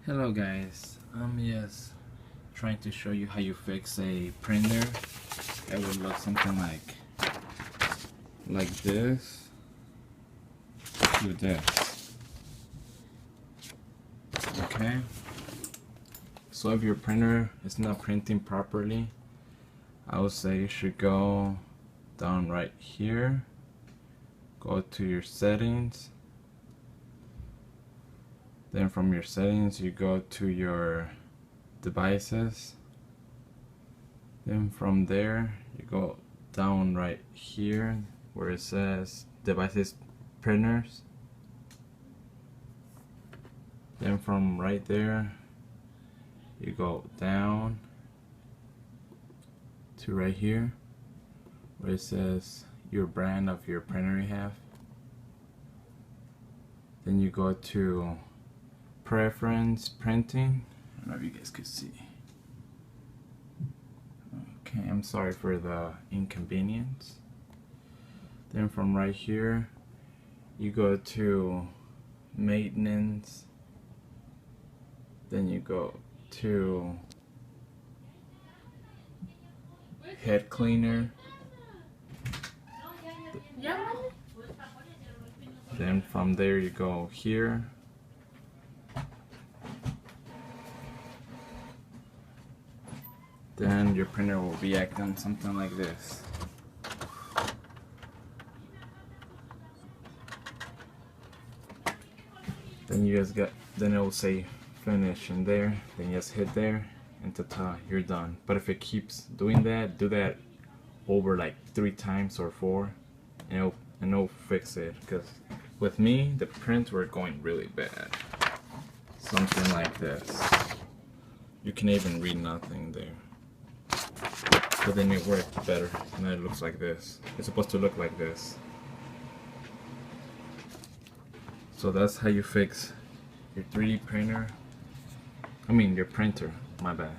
Hello guys, I'm just trying to show you how you fix a printer. It would look something like this to this. Okay, so if your printer is not printing properly, I would say you should go down right here, go to your settings. Then from your settings you go to your devices. Then from there you go down right here where it says devices, printers. Then from right there you go down to right here where it says your brand of your printer you have. Then you go to preference printing. I don't know if you guys could see. Okay, I'm sorry for the inconvenience. Then from right here you go to maintenance. Then you go to head cleaner. Then from there you go here. Then your printer will be acting something like this. Then you guys then it will say finish in there. Then you just hit there and ta-ta, you're done. But if it keeps doing that, do that over like 3 times or 4 and it'll fix it. Because with me, the prints were going really bad. Something like this. You can even read nothing there. But then it worked better, and then it looks like this. It's supposed to look like this. So that's how you fix your 3D printer. I mean your printer, my bad.